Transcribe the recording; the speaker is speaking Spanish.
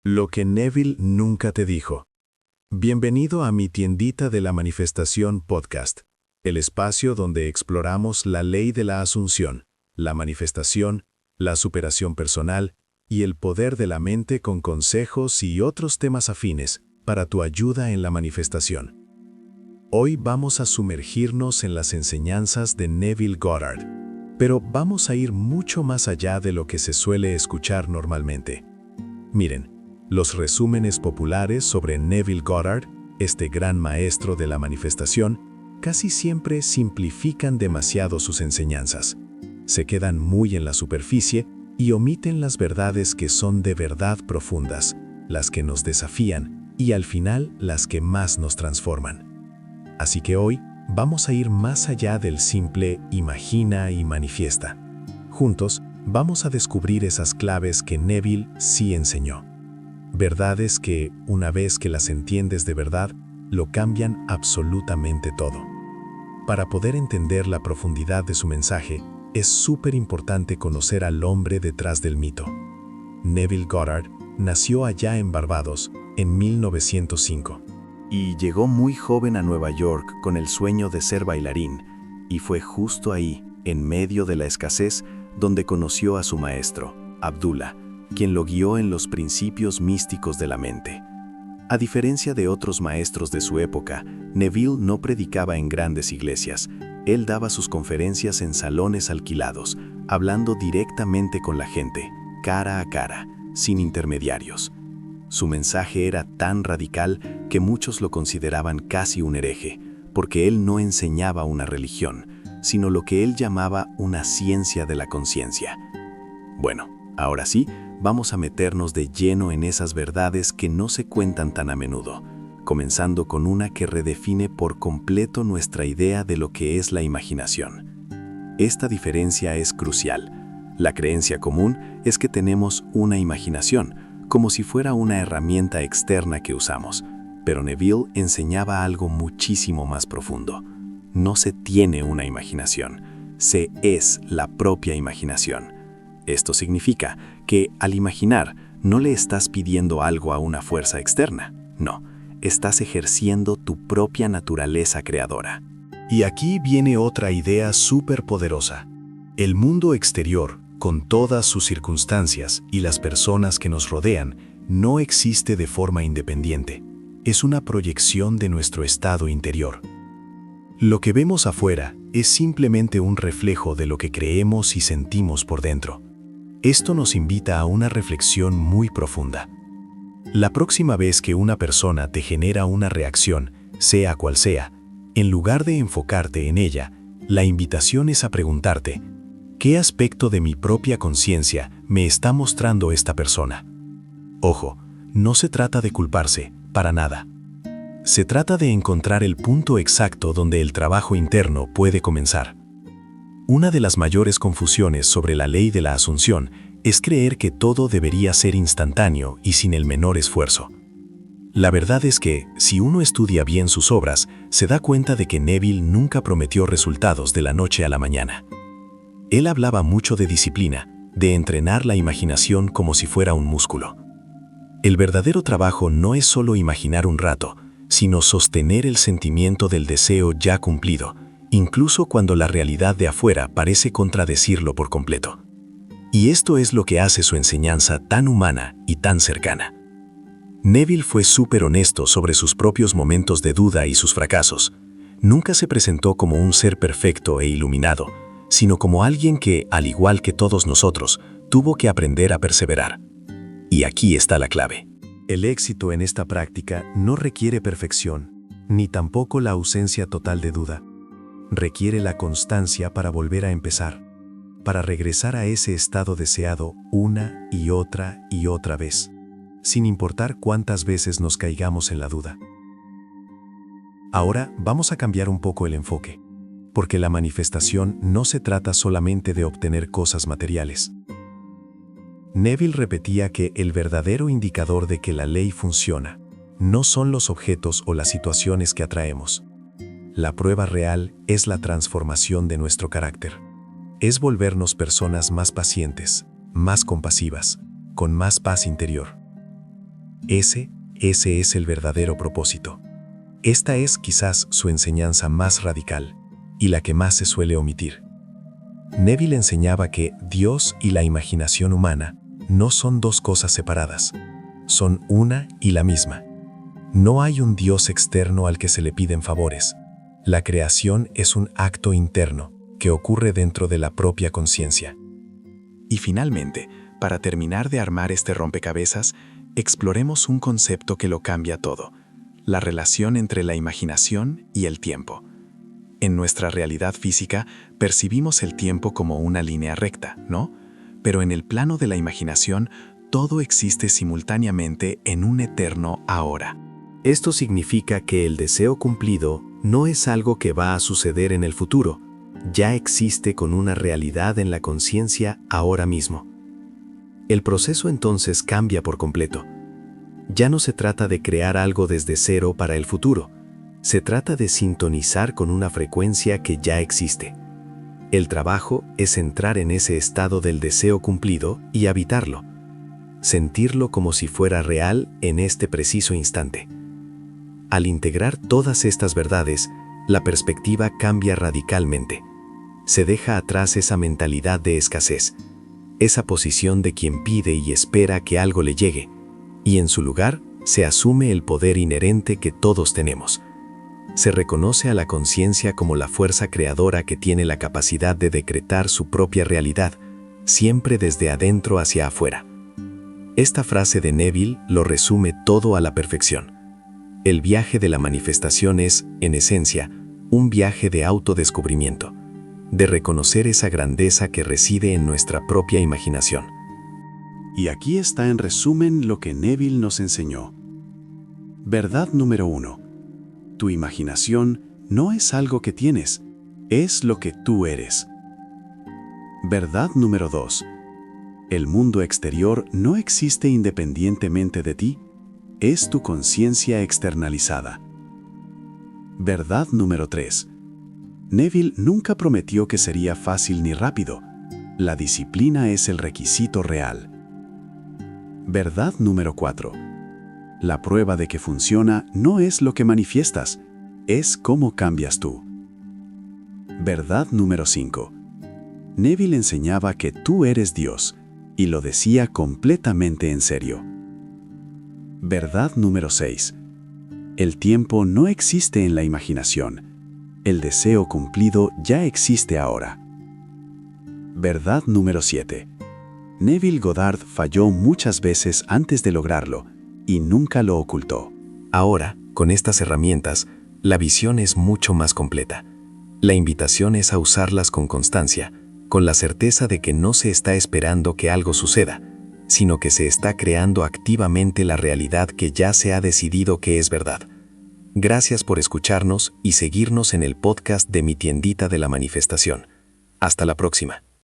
Lo que Neville nunca te dijo. Bienvenido a mi tiendita de la manifestación podcast, el espacio donde exploramos la ley de la asunción, la manifestación, la superación personal y el poder de la mente con consejos y otros temas afines para tu ayuda en la manifestación. Hoy vamos a sumergirnos en las enseñanzas de Neville Goddard, pero vamos a ir mucho más allá de lo que se suele escuchar normalmente. Miren, los resúmenes populares sobre Neville Goddard, este gran maestro de la manifestación, casi siempre simplifican demasiado sus enseñanzas. Se quedan muy en la superficie y omiten las verdades que son de verdad profundas, las que nos desafían y al final las que más nos transforman. Así que hoy vamos a ir más allá del simple imagina y manifiesta. Juntos vamos a descubrir esas claves que Neville sí enseñó. Verdades que, una vez que las entiendes de verdad, lo cambian absolutamente todo. Para poder entender la profundidad de su mensaje, es súper importante conocer al hombre detrás del mito. Neville Goddard nació allá en Barbados en 1905. Y llegó muy joven a Nueva York con el sueño de ser bailarín, y fue justo ahí, en medio de la escasez, donde conoció a su maestro, Abdullah, quien lo guió en los principios místicos de la mente. A diferencia de otros maestros de su época, Neville no predicaba en grandes iglesias. Él daba sus conferencias en salones alquilados, hablando directamente con la gente, cara a cara, sin intermediarios. Su mensaje era tan radical que muchos lo consideraban casi un hereje, porque él no enseñaba una religión, sino lo que él llamaba una ciencia de la conciencia. Bueno, ahora sí, vamos a meternos de lleno en esas verdades que no se cuentan tan a menudo, comenzando con una que redefine por completo nuestra idea de lo que es la imaginación. Esta diferencia es crucial. La creencia común es que tenemos una imaginación, como si fuera una herramienta externa que usamos, pero Neville enseñaba algo muchísimo más profundo. No se tiene una imaginación, se es la propia imaginación. Esto significa que al imaginar no le estás pidiendo algo a una fuerza externa, no, estás ejerciendo tu propia naturaleza creadora. Y aquí viene otra idea súper poderosa. El mundo exterior, con todas sus circunstancias y las personas que nos rodean, no existe de forma independiente. Es una proyección de nuestro estado interior. Lo que vemos afuera es simplemente un reflejo de lo que creemos y sentimos por dentro. Esto nos invita a una reflexión muy profunda. La próxima vez que una persona te genera una reacción, sea cual sea, en lugar de enfocarte en ella, la invitación es a preguntarte: ¿qué aspecto de mi propia conciencia me está mostrando esta persona? Ojo, no se trata de culparse, para nada. Se trata de encontrar el punto exacto donde el trabajo interno puede comenzar. Una de las mayores confusiones sobre la ley de la asunción es creer que todo debería ser instantáneo y sin el menor esfuerzo. La verdad es que, si uno estudia bien sus obras, se da cuenta de que Neville nunca prometió resultados de la noche a la mañana. Él hablaba mucho de disciplina, de entrenar la imaginación como si fuera un músculo. El verdadero trabajo no es solo imaginar un rato, sino sostener el sentimiento del deseo ya cumplido, incluso cuando la realidad de afuera parece contradecirlo por completo. Y esto es lo que hace su enseñanza tan humana y tan cercana. Neville fue súper honesto sobre sus propios momentos de duda y sus fracasos. Nunca se presentó como un ser perfecto e iluminado, sino como alguien que, al igual que todos nosotros, tuvo que aprender a perseverar. Y aquí está la clave. El éxito en esta práctica no requiere perfección, ni tampoco la ausencia total de duda. Requiere la constancia para volver a empezar, para regresar a ese estado deseado una y otra vez, sin importar cuántas veces nos caigamos en la duda. Ahora vamos a cambiar un poco el enfoque, porque la manifestación no se trata solamente de obtener cosas materiales. Neville repetía que el verdadero indicador de que la ley funciona no son los objetos o las situaciones que atraemos. La prueba real es la transformación de nuestro carácter. Es volvernos personas más pacientes, más compasivas, con más paz interior. Ese es el verdadero propósito. Esta es quizás su enseñanza más radical y la que más se suele omitir. Neville enseñaba que Dios y la imaginación humana no son dos cosas separadas, son una y la misma. No hay un Dios externo al que se le piden favores. La creación es un acto interno que ocurre dentro de la propia conciencia. Y finalmente, para terminar de armar este rompecabezas, exploremos un concepto que lo cambia todo: la relación entre la imaginación y el tiempo. En nuestra realidad física percibimos el tiempo como una línea recta, ¿no? Pero en el plano de la imaginación, todo existe simultáneamente en un eterno ahora. Esto significa que el deseo cumplido no es algo que va a suceder en el futuro, ya existe con una realidad en la conciencia ahora mismo. El proceso entonces cambia por completo. Ya no se trata de crear algo desde cero para el futuro, se trata de sintonizar con una frecuencia que ya existe. El trabajo es entrar en ese estado del deseo cumplido y habitarlo, sentirlo como si fuera real en este preciso instante. Al integrar todas estas verdades, la perspectiva cambia radicalmente. Se deja atrás esa mentalidad de escasez, esa posición de quien pide y espera que algo le llegue, y en su lugar se asume el poder inherente que todos tenemos. Se reconoce a la conciencia como la fuerza creadora que tiene la capacidad de decretar su propia realidad, siempre desde adentro hacia afuera. Esta frase de Neville lo resume todo a la perfección. El viaje de la manifestación es, en esencia, un viaje de autodescubrimiento, de reconocer esa grandeza que reside en nuestra propia imaginación. Y aquí está en resumen lo que Neville nos enseñó. Verdad número 1. Tu imaginación no es algo que tienes, es lo que tú eres. Verdad número 2. El mundo exterior no existe independientemente de ti, es tu conciencia externalizada. Verdad número 3. Neville nunca prometió que sería fácil ni rápido. La disciplina es el requisito real. Verdad número 4. La prueba de que funciona no es lo que manifiestas, es cómo cambias tú. Verdad número 5. Neville enseñaba que tú eres Dios, y lo decía completamente en serio. Verdad número 6. El tiempo no existe en la imaginación. El deseo cumplido ya existe ahora. Verdad número 7. Neville Goddard falló muchas veces antes de lograrlo, y nunca lo ocultó. Ahora, con estas herramientas, la visión es mucho más completa. La invitación es a usarlas con constancia, con la certeza de que no se está esperando que algo suceda, sino que se está creando activamente la realidad que ya se ha decidido que es verdad. Gracias por escucharnos y seguirnos en el podcast de Mi Tiendita de la Manifestación. Hasta la próxima.